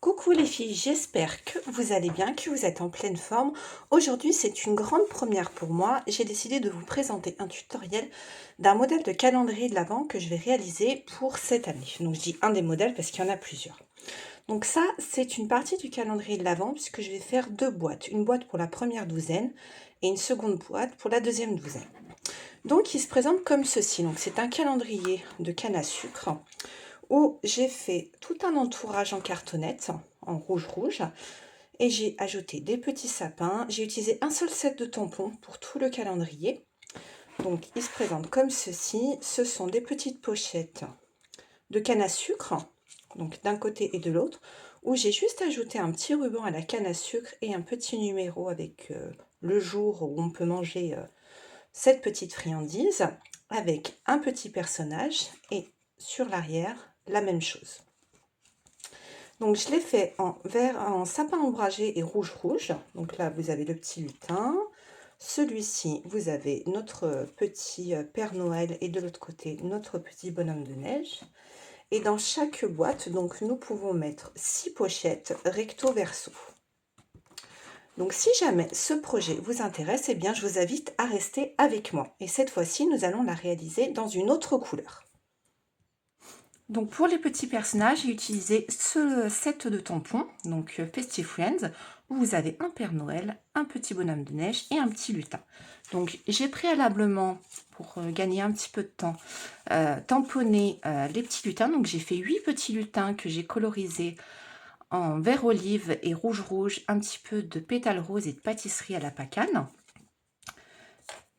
Coucou les filles, j'espère que vous allez bien, que vous êtes en pleine forme. Aujourd'hui, c'est une grande première pour moi. J'ai décidé de vous présenter un tutoriel d'un modèle de calendrier de l'Avent que je vais réaliser pour cette année. Donc je dis un des modèles parce qu'il y en a plusieurs. Donc ça, c'est une partie du calendrier de l'Avent puisque je vais faire deux boîtes. Une boîte pour la première douzaine et une seconde boîte pour la deuxième douzaine. Donc il se présente comme ceci. Donc c'est un calendrier de canne à sucre où j'ai fait tout un entourage en cartonnette, en rouge et j'ai ajouté des petits sapins. J'ai utilisé un seul set de tampons pour tout le calendrier. Donc il se présente comme ceci. Ce sont des petites pochettes de canne à sucre, donc d'un côté et de l'autre, où j'ai juste ajouté un petit ruban à la canne à sucre et un petit numéro avec le jour où on peut manger cette petite friandise, avec un petit personnage et sur l'arrière la même chose. Donc je l'ai fait en vert, en sapin ombragé et rouge. Donc là vous avez le petit lutin. Celui-ci vous avez notre petit Père Noël et de l'autre côté notre petit bonhomme de neige. Et dans chaque boîte, donc nous pouvons mettre 6 pochettes recto verso. Donc si jamais ce projet vous intéresse, eh bien je vous invite à rester avec moi. Et cette fois-ci, nous allons la réaliser dans une autre couleur. Donc pour les petits personnages, j'ai utilisé ce set de tampons, donc Festive Friends, où vous avez un Père Noël, un petit bonhomme de neige et un petit lutin. Donc j'ai préalablement, pour gagner un petit peu de temps, tamponné les petits lutins. Donc j'ai fait 8 petits lutins que j'ai colorisés en vert olive et rouge, un petit peu de pétales roses et de pâtisserie à la pacane.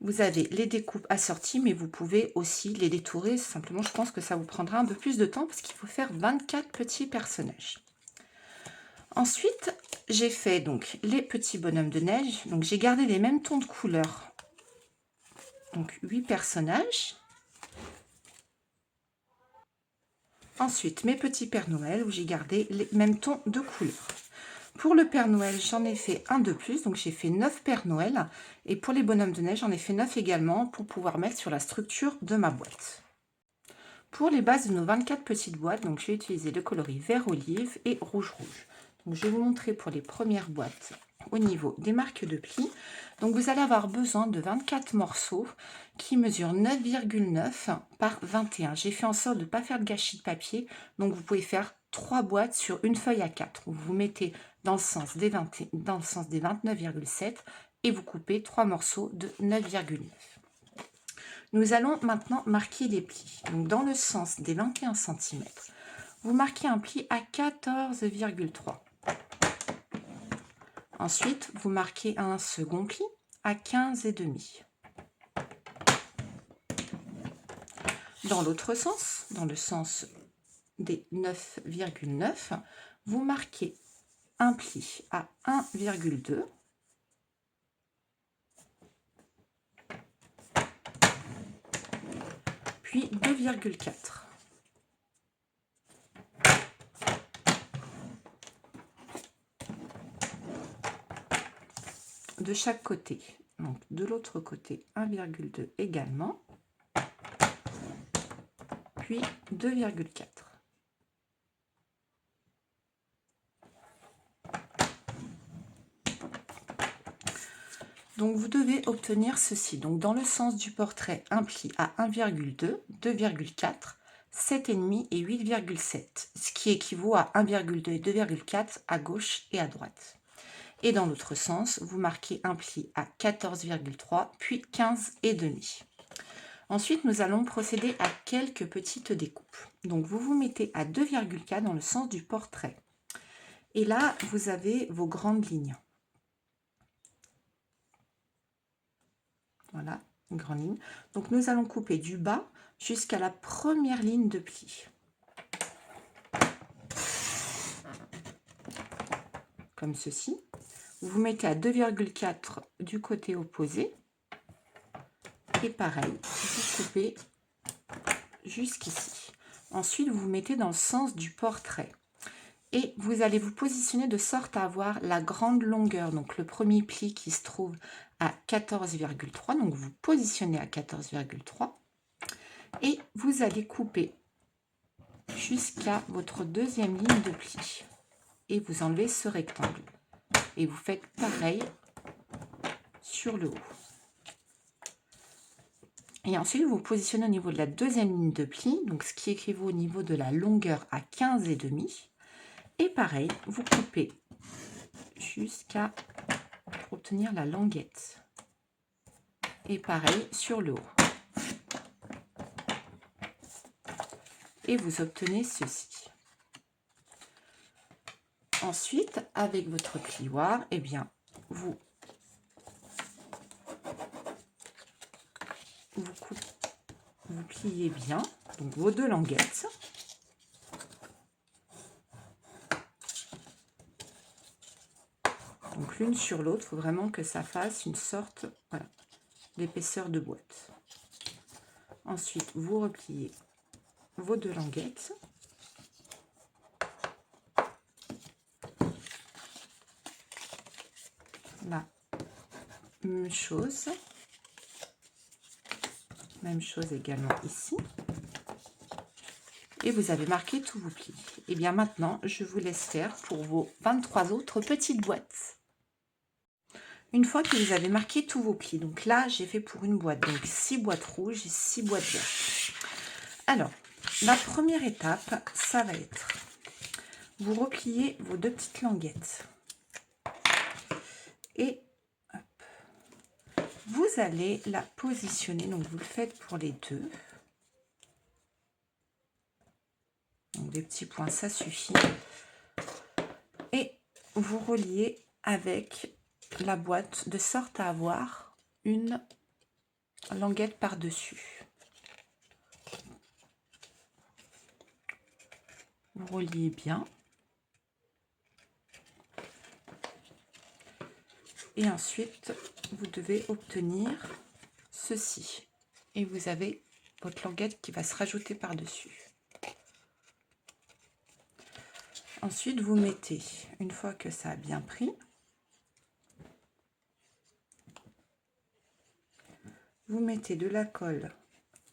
Vous avez les découpes assorties, mais vous pouvez aussi les détourer. Simplement, je pense que ça vous prendra un peu plus de temps parce qu'il faut faire 24 petits personnages. Ensuite, j'ai fait donc les petits bonhommes de neige. Donc, j'ai gardé les mêmes tons de couleur. Donc, 8 personnages. Ensuite, mes petits Pères Noël où j'ai gardé les mêmes tons de couleur. Pour le Père Noël, j'en ai fait un de plus, donc j'ai fait 9 Pères Noël. Et pour les bonhommes de neige, j'en ai fait 9 également pour pouvoir mettre sur la structure de ma boîte. Pour les bases de nos 24 petites boîtes, donc j'ai utilisé le coloris vert olive et rouge. Donc je vais vous montrer pour les premières boîtes au niveau des marques de pli. Donc vous allez avoir besoin de 24 morceaux qui mesurent 9,9 par 21. J'ai fait en sorte de ne pas faire de gâchis de papier, donc vous pouvez faire 3 boîtes sur une feuille A4. Vous mettez dans le sens des 29,7 et vous coupez 3 morceaux de 9,9. Nous allons maintenant marquer les plis. Donc dans le sens des 21 cm, vous marquez un pli à 14,3. Ensuite, vous marquez un second pli à 15,5. Dans l'autre sens, dans le sens des 9,9, vous marquez un pli à 1,2. Puis 2,4. De chaque côté. Donc de l'autre côté 1,2 également, puis 2,4. Donc vous devez obtenir ceci. Donc dans le sens du portrait, un pli à 1,2, 2,4, 7,5 et 8,7, ce qui équivaut à 1,2 et 2,4 à gauche et à droite. Et dans l'autre sens, vous marquez un pli à 14,3, puis 15,5. Ensuite, nous allons procéder à quelques petites découpes. Donc vous vous mettez à 2,4 dans le sens du portrait. Et là, vous avez vos grandes lignes. Voilà, une grande ligne. Donc nous allons couper du bas jusqu'à la première ligne de pli. Comme ceci. Vous vous mettez à 2,4 du côté opposé. Et pareil, vous coupez jusqu'ici. Ensuite, vous vous mettez dans le sens du portrait. Et vous allez vous positionner de sorte à avoir la grande longueur. Donc le premier pli qui se trouve à 14,3. Donc vous positionnez à 14,3. Et vous allez couper jusqu'à votre deuxième ligne de pli. et vous enlevez ce rectangle. Et vous faites pareil sur le haut. Et ensuite, vous positionnez au niveau de la deuxième ligne de pli, donc ce qui équivaut au niveau de la longueur à 15,5. Et pareil, vous coupez jusqu'à obtenir la languette. Et pareil sur le haut. Et vous obtenez ceci. Ensuite, avec votre plioir, eh bien, vous pliez bien donc vos deux languettes. Donc l'une sur l'autre, il faut vraiment que ça fasse une sorte, voilà, d'épaisseur de boîte. Ensuite, vous repliez vos deux languettes. Là, même chose. Même chose également ici. Et vous avez marqué tous vos plis. Et bien maintenant, je vous laisse faire pour vos 23 autres petites boîtes. Une fois que vous avez marqué tous vos plis, donc là, j'ai fait pour une boîte, donc 6 boîtes rouges et 6 boîtes vertes. Alors, la première étape, ça va être, vous repliez vos deux petites languettes. Et hop, vous allez la positionner, donc vous le faites pour les deux. Donc des petits points, ça suffit. Et vous reliez avec la boîte de sorte à avoir une languette par-dessus. Vous reliez bien. Et ensuite, vous devez obtenir ceci. Et vous avez votre languette qui va se rajouter par-dessus. Ensuite, vous mettez, une fois que ça a bien pris, vous mettez de la colle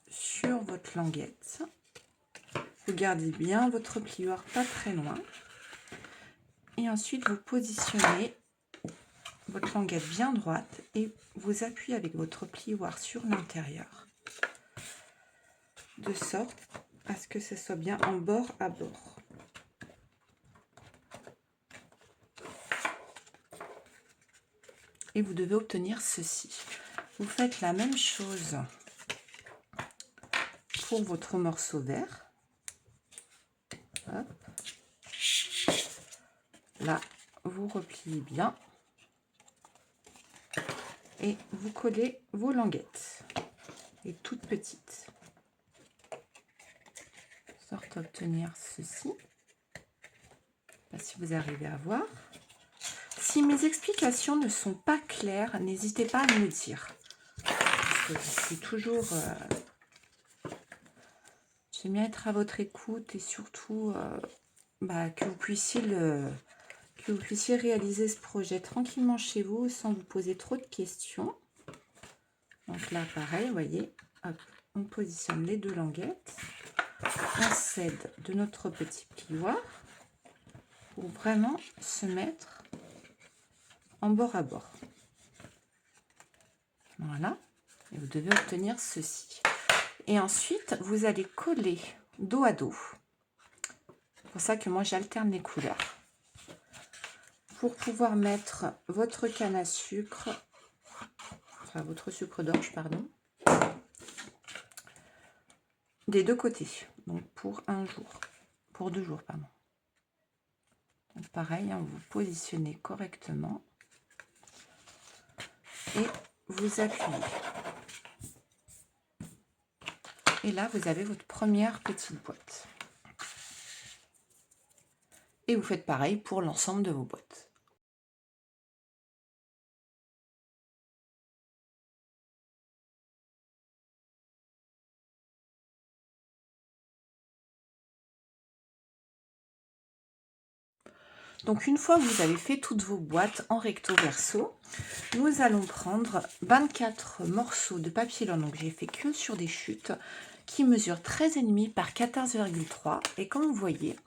sur votre languette. Vous gardez bien votre plioir pas très loin. Et ensuite, vous positionnez votre languette bien droite et vous appuyez avec votre plioir sur l'intérieur. De sorte à ce que ce soit bien en bord à bord. Et vous devez obtenir ceci. Vous faites la même chose pour votre morceau vert. Hop. Là, vous repliez bien et vous collez vos languettes, les toutes petites, de sorte à obtenir ceci. Je ne sais pas si vous arrivez à voir. Si mes explications ne sont pas claires, n'hésitez pas à me le dire. Parce que je suis toujours... j'aime bien être à votre écoute et surtout que vous puissiez réaliser ce projet tranquillement chez vous sans vous poser trop de questions. Donc là, pareil, vous voyez, hop, on positionne les deux languettes. On s'aide de notre petit plioir pour vraiment se mettre en bord à bord. Voilà, et vous devez obtenir ceci. Et ensuite, vous allez coller dos à dos. C'est pour ça que moi, j'alterne les couleurs. Pour pouvoir mettre votre canne à sucre, enfin votre sucre d'orge, pardon, des deux côtés. Donc pour pour 2 jours, pardon. Donc pareil, hein, vous positionnez correctement et vous appuyez. Et là, vous avez votre première petite boîte. Et vous faites pareil pour l'ensemble de vos boîtes. Donc une fois que vous avez fait toutes vos boîtes en recto verso, nous allons prendre 24 morceaux de papier lin. Donc j'ai fait que sur des chutes qui mesurent 13,5 par 14,3. Et comme vous voyez,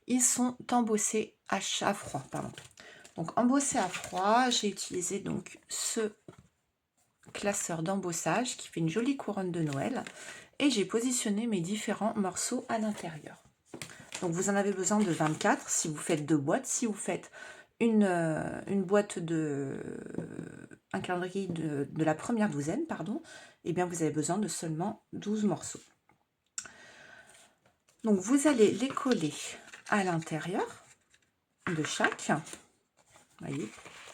ils sont embossés à froid, pardon. Donc embossés à froid, j'ai utilisé donc ce classeur d'embossage qui fait une jolie couronne de Noël et j'ai positionné mes différents morceaux à l'intérieur. Donc vous en avez besoin de 24 si vous faites 2 boîtes. Si vous faites une boîte un calendrier de la première douzaine, pardon, et bien vous avez besoin de seulement 12 morceaux. Donc vous allez les coller à l'intérieur de chaque. Vous voyez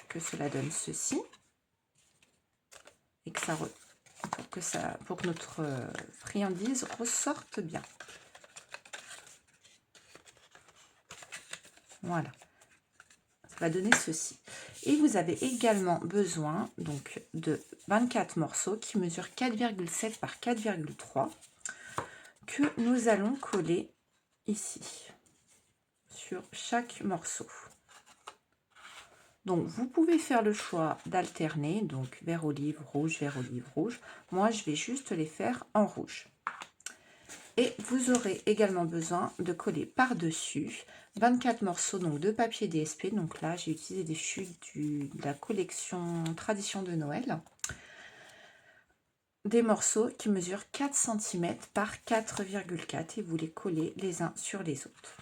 que cela donne ceci. Et que pour que notre friandise ressorte bien. Voilà. Ça va donner ceci. Et vous avez également besoin donc de 24 morceaux qui mesurent 4,7 par 4,3 que nous allons coller ici sur chaque morceau. Donc vous pouvez faire le choix d'alterner, donc vert olive, rouge, vert olive, rouge. Moi je vais juste les faire en rouge. Et vous aurez également besoin de coller par-dessus 24 morceaux donc de papier DSP. Donc là, j'ai utilisé des chutes de la collection Tradition de Noël. Des morceaux qui mesurent 4 cm par 4,4 et vous les collez les uns sur les autres.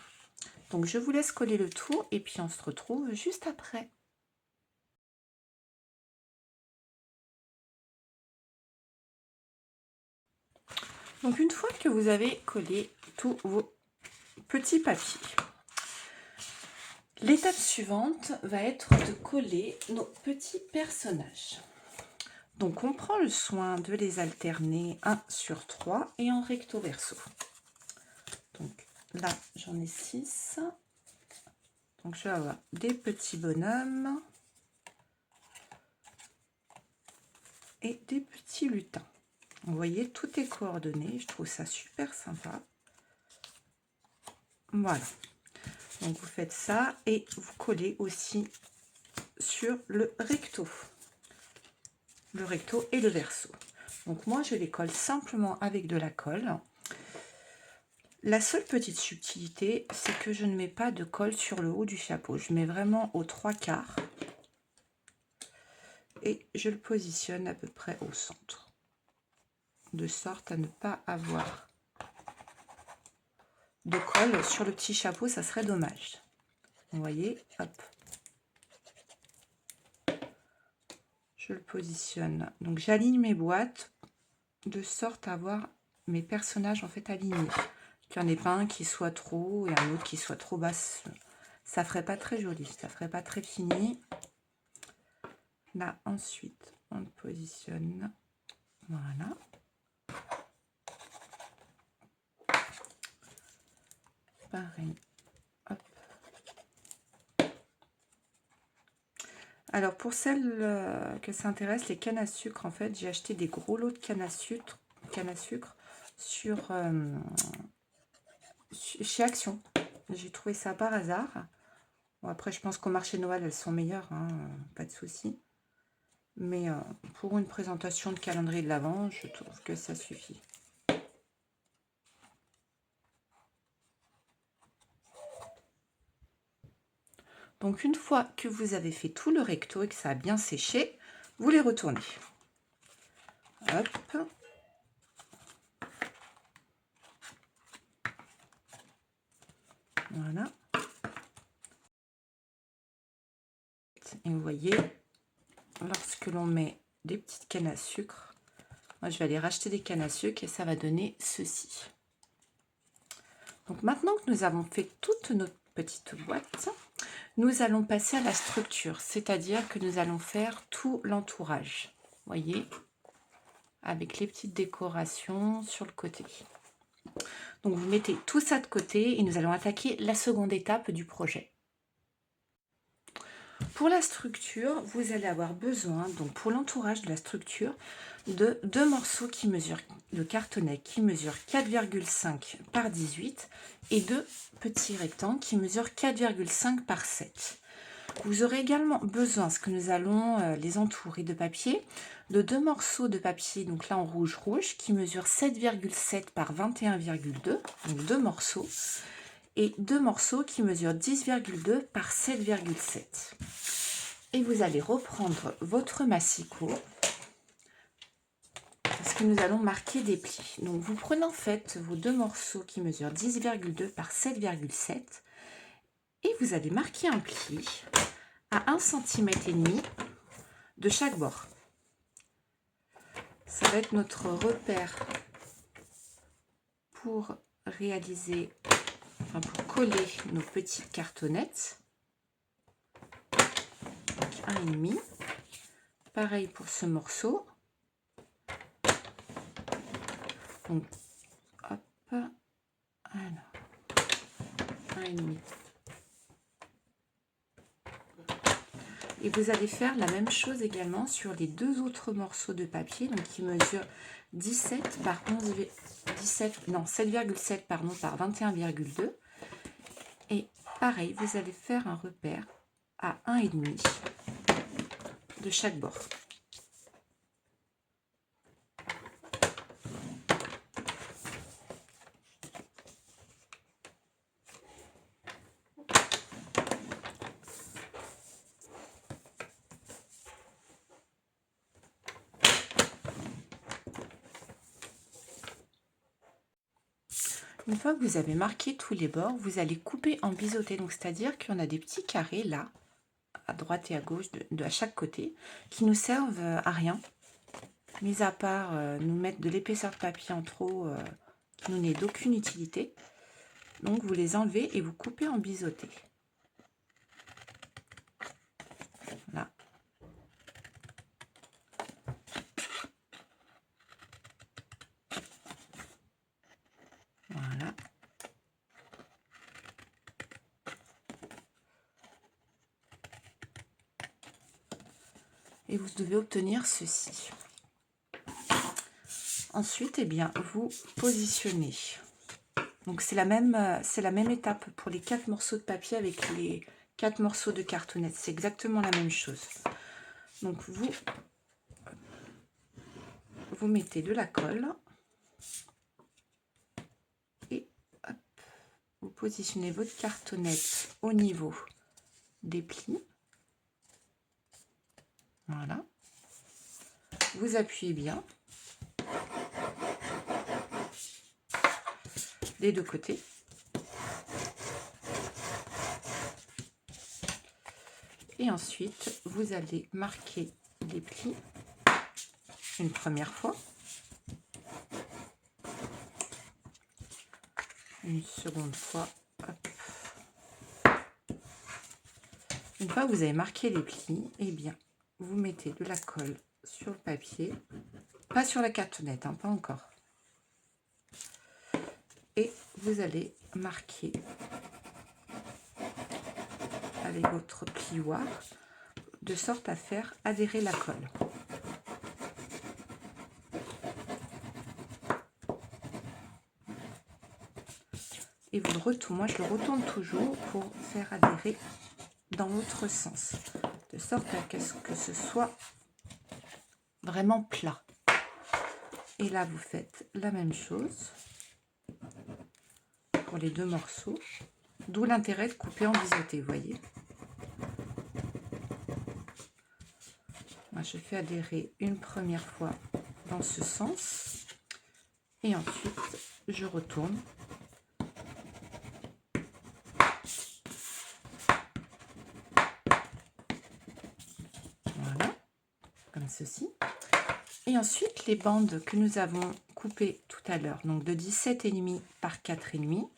Donc je vous laisse coller le tout et puis on se retrouve juste après. Donc une fois que vous avez collé tous vos petits papiers, l'étape suivante va être de coller nos petits personnages. Donc on prend le soin de les alterner 1 sur 3 et en recto verso. Donc là j'en ai 6. Donc je vais avoir des petits bonhommes et des petits lutins. Vous voyez, tout est coordonné, je trouve ça super sympa. Voilà. Donc vous faites ça et vous collez aussi sur le recto. Le recto et le verso. Donc moi je les colle simplement avec de la colle. La seule petite subtilité, c'est que je ne mets pas de colle sur le haut du chapeau. Je mets vraiment aux 3/4 et je le positionne à peu près au centre. De sorte à ne pas avoir de colle sur le petit chapeau, ça serait dommage. Vous voyez, hop. Je le positionne. Donc j'aligne mes boîtes de sorte à avoir mes personnages en fait alignés. Qu'il n'y en ait pas un qui soit trop haut et un autre qui soit trop basse. Ça ferait pas très joli, ça ferait pas très fini. Là ensuite on le positionne. Voilà. Pareil. Hop. Alors pour celles que ça intéresse, les cannes à sucre, en fait, j'ai acheté des gros lots de cannes à sucre sur chez Action. J'ai trouvé ça par hasard. Bon, après, je pense qu'au marché Noël, elles sont meilleures, hein, pas de souci. Mais pour une présentation de calendrier de l'Avent, je trouve que ça suffit. Donc une fois que vous avez fait tout le recto et que ça a bien séché, vous les retournez. Hop. Voilà. Et vous voyez, lorsque l'on met des petites cannes à sucre, moi je vais aller racheter des cannes à sucre et ça va donner ceci. Donc maintenant que nous avons fait toute notre petite boîte, nous allons passer à la structure, c'est-à-dire que nous allons faire tout l'entourage. Vous voyez, avec les petites décorations sur le côté. Donc vous mettez tout ça de côté et nous allons attaquer la seconde étape du projet. Pour la structure, vous allez avoir besoin, donc pour l'entourage de la structure, de 2 morceaux qui mesurent de cartonnet qui mesurent 4,5 par 18 et 2 petits rectangles qui mesurent 4,5 par 7. Vous aurez également besoin, parce que nous allons les entourer de papier, de 2 morceaux de papier, donc là en rouge, qui mesurent 7,7 par 21,2, donc 2 morceaux, et 2 morceaux qui mesurent 10,2 par 7,7. Et vous allez reprendre votre massicot parce que nous allons marquer des plis. Donc vous prenez en fait vos 2 morceaux qui mesurent 10,2 par 7,7 et vous allez marquer un pli à 1,5 cm de chaque bord. Ça va être notre repère pour réaliser, enfin pour coller nos petites cartonnettes. Donc 1,5. Pareil pour ce morceau. Donc hop, alors 1,5. Et vous allez faire la même chose également sur les 2 autres morceaux de papier, donc qui mesurent 17 par 7,7 pardon, par 21,2. Et pareil, vous allez faire un repère à 1,5 de chaque bord. Une fois que vous avez marqué tous les bords, vous allez couper en biseauté. Donc c'est-à-dire qu'il y en a des petits carrés là, à droite et à gauche, à chaque côté, qui nous servent à rien, mis à part nous mettre de l'épaisseur de papier en trop, qui nous n'est d'aucune utilité. Donc vous les enlevez et vous coupez en biseauté. Là. Voilà. Et vous devez obtenir ceci. Ensuite, eh bien, vous positionnez. Donc c'est la même étape pour les 4 morceaux de papier avec les 4 morceaux de cartonnette. C'est exactement la même chose. Donc vous mettez de la colle et hop, vous positionnez votre cartonnette au niveau des plis. Voilà. Vous appuyez bien des 2 côtés. Et ensuite, vous allez marquer les plis une première fois, une seconde fois. Hop. Une fois que vous avez marqué les plis, eh bien, vous mettez de la colle sur le papier, pas sur la cartonnette, hein, pas encore. Et vous allez marquer avec votre plioir de sorte à faire adhérer la colle. Et vous le retournez, moi je le retourne toujours pour faire adhérer dans l'autre sens, de sorte à ce que ce soit vraiment plat. Et là vous faites la même chose pour les 2 morceaux, d'où l'intérêt de couper en biseauté, vous voyez. Moi je fais adhérer une première fois dans ce sens et ensuite je retourne. Voilà, comme ceci. Et ensuite, les bandes que nous avons coupées tout à l'heure, donc de 17,5 par 4,5,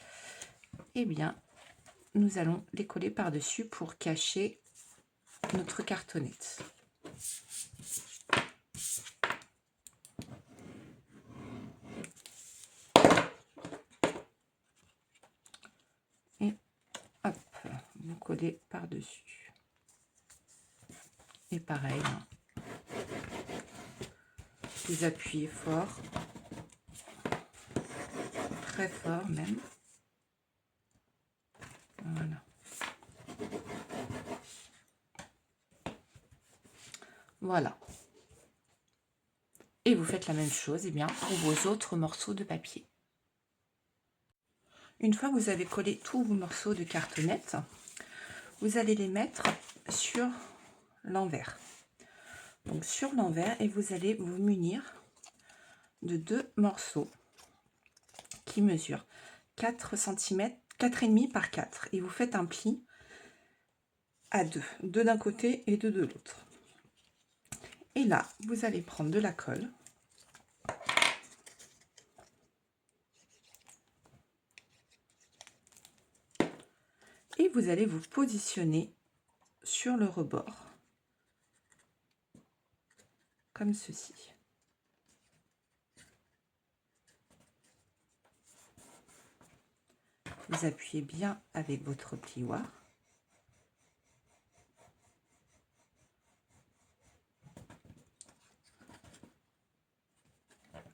eh bien, nous allons les coller par-dessus pour cacher notre cartonnette. Et hop, vous collez par-dessus. Et pareil, vous appuyez fort, très fort même. Voilà. Voilà. Et vous faites la même chose, eh bien, pour vos autres morceaux de papier. Une fois que vous avez collé tous vos morceaux de cartonnette, vous allez les mettre sur l'envers. Donc sur l'envers, et vous allez vous munir de 2 morceaux qui mesurent 4 cm, 4,5 par 4. Et vous faites un pli à 2, 2 d'un côté et 2 de l'autre. Et là, vous allez prendre de la colle. Et vous allez vous positionner sur le rebord, comme ceci. Vous appuyez bien avec votre plioir.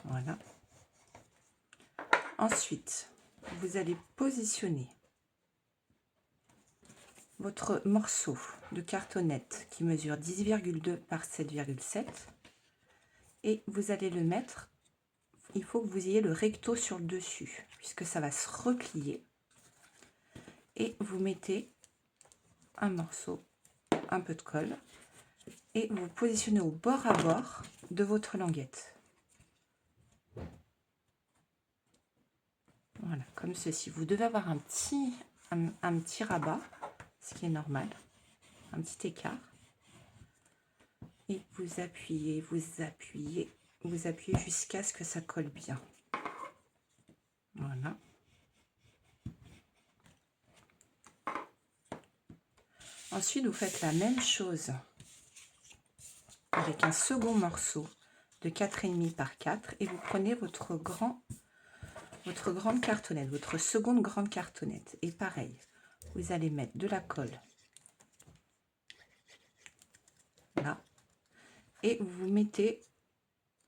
Voilà. Ensuite, vous allez positionner votre morceau de cartonnette qui mesure 10,2 par 7,7 et vous allez le mettre, il faut que vous ayez le recto sur le dessus puisque ça va se replier, et vous mettez un morceau, un peu de colle, et vous positionnez au bord à bord de votre languette. Voilà, comme ceci. Vous devez avoir un petit rabat, ce qui est normal, un petit écart. Et vous appuyez, vous appuyez, vous appuyez jusqu'à ce que ça colle bien. Voilà. Ensuite, vous faites la même chose avec un second morceau de 4,5 par 4 et vous prenez votre grande cartonnette, votre seconde grande cartonnette. Et pareil, vous allez mettre de la colle là et vous mettez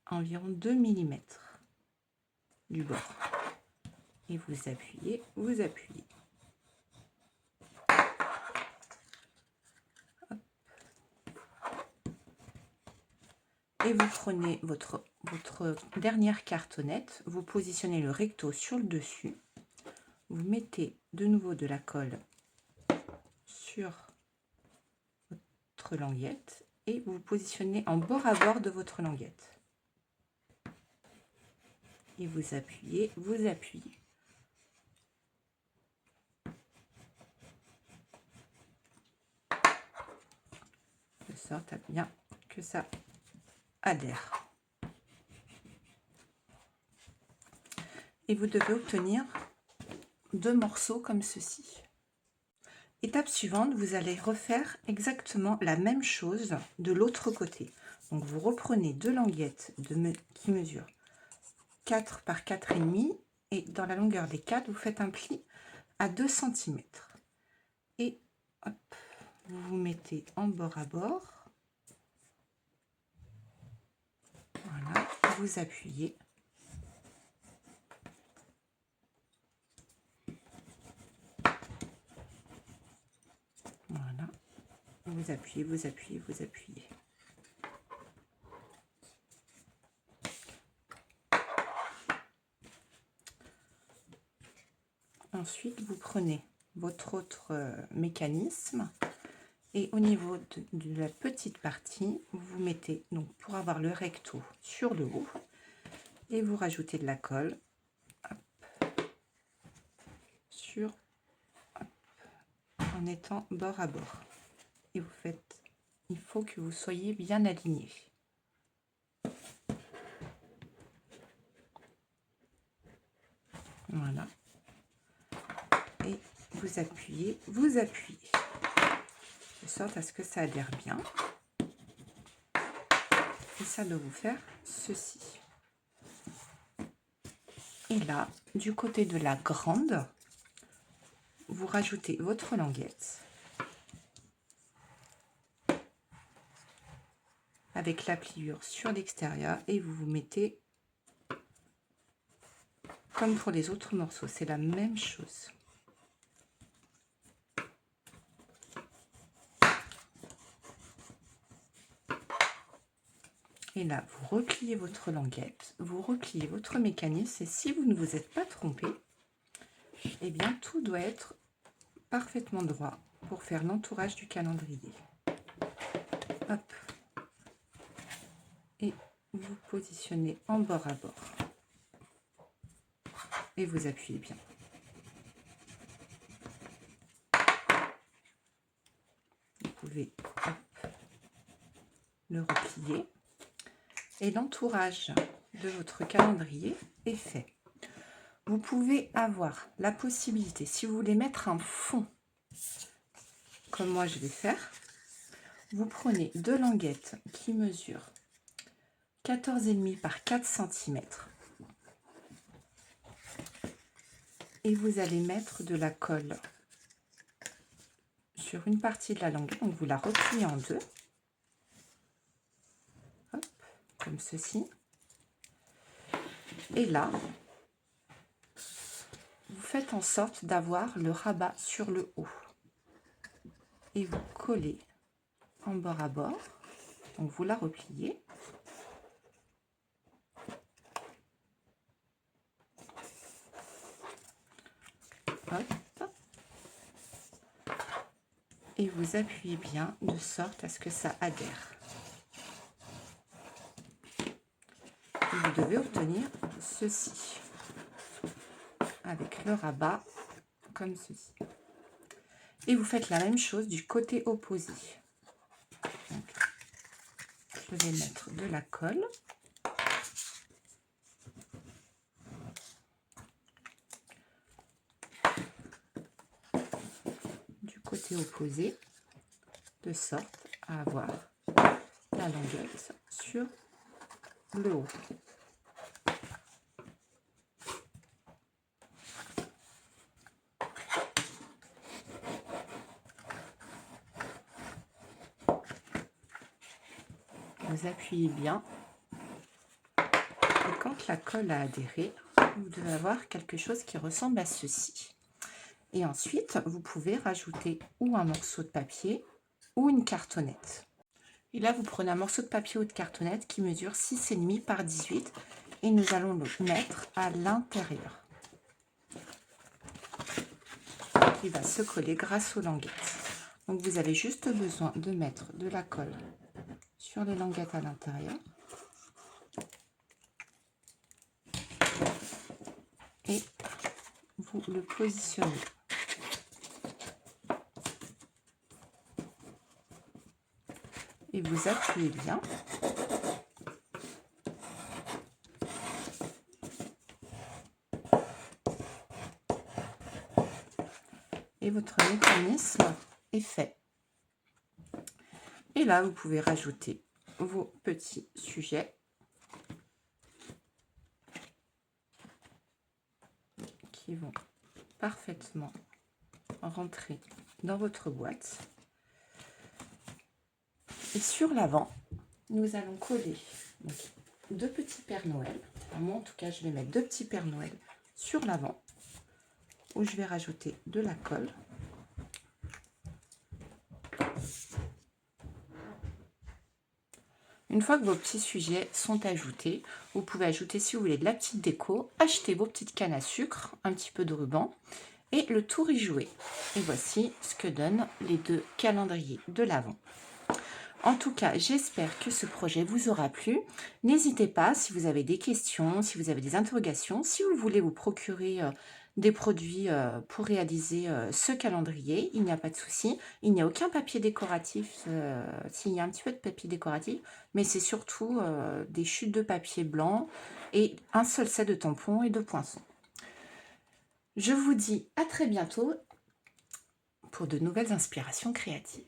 environ 2 mm du bord. Et vous appuyez, vous appuyez. Hop. Et vous prenez votre dernière cartonnette, vous positionnez le recto sur le dessus, vous mettez de nouveau de la colle sur votre languette et vous positionnez en bord à bord de votre languette. Et vous appuyez, vous appuyez. De sorte à bien que ça adhère. Et vous devez obtenir 2 morceaux comme ceci. Étape suivante, vous allez refaire exactement la même chose de l'autre côté. Donc vous reprenez 2 languettes qui mesurent 4 par 4,5 et dans la longueur des 4, vous faites un pli à 2 cm. Et hop, vous vous mettez en bord à bord. Voilà, vous appuyez. Voilà, vous appuyez, vous appuyez, vous appuyez. Ensuite, vous prenez votre autre mécanisme et au niveau de la petite partie, vous mettez, donc pour avoir le recto sur le haut, et vous rajoutez de la colle hop, sur hop, en étant bord à bord. Et vous faites, il faut que vous soyez bien aligné. Voilà. Et vous appuyez, de sorte à ce que ça adhère bien. Et ça doit vous faire ceci. Et là, du côté de la grande, vous rajoutez votre languette avec la pliure sur l'extérieur et vous vous mettez comme pour les autres morceaux, c'est la même chose. Et là, vous repliez votre languette, vous repliez votre mécanisme et si vous ne vous êtes pas trompé, eh bien tout doit être parfaitement droit pour faire l'entourage du calendrier. Hop. Et vous positionnez en bord à bord. Et vous appuyez bien. Vous pouvez le replier. Et l'entourage de votre calendrier est fait. Vous pouvez avoir la possibilité, si vous voulez mettre un fond, comme moi je vais faire, vous prenez deux languettes qui mesurent 14,5 par 4 cm et vous allez mettre de la colle sur une partie de la languette, donc vous la repliez en deux, hop, comme ceci, et là, vous faites en sorte d'avoir le rabat sur le haut et vous collez en bord à bord, donc vous la repliez. Hop. Et vous appuyez bien de sorte à ce que ça adhère. Et vous devez obtenir ceci avec le rabat comme ceci. Et vous faites la même chose du côté opposé. Donc, je vais mettre de la colle. Du côté opposé, de sorte à avoir la languette sur le haut. Vous appuyez bien et quand la colle a adhéré, vous devez avoir quelque chose qui ressemble à ceci. Et ensuite, vous pouvez rajouter ou un morceau de papier ou une cartonnette. Et là, vous prenez un morceau de papier ou de cartonnette qui mesure 6,5 par 18 et nous allons le mettre à l'intérieur. Il va se coller grâce aux languettes. Donc, vous avez juste besoin de mettre de la colle sur les languettes à l'intérieur. Et vous le positionnez. Et vous appuyez bien. Et votre mécanisme est fait. Et là, vous pouvez rajouter vos petits sujets qui vont parfaitement rentrer dans votre boîte. Et sur l'avant, nous allons coller donc, deux petits Pères Noël. Moi, en tout cas, je vais mettre deux petits Pères Noël sur l'avant, où je vais rajouter de la colle. Une fois que vos petits sujets sont ajoutés, vous pouvez ajouter, si vous voulez, de la petite déco, acheter vos petites cannes à sucre, un petit peu de ruban, et le tour est joué. Et voici ce que donnent les deux calendriers de l'Avent. En tout cas, j'espère que ce projet vous aura plu. N'hésitez pas, si vous avez des questions, si vous avez des interrogations, si vous voulez vous procurer des produits pour réaliser ce calendrier, il n'y a pas de souci. Il n'y a aucun papier décoratif, s'il y a un petit peu de papier décoratif, mais c'est surtout des chutes de papier blanc et un seul set de tampons et de poinçons. Je vous dis à très bientôt pour de nouvelles inspirations créatives.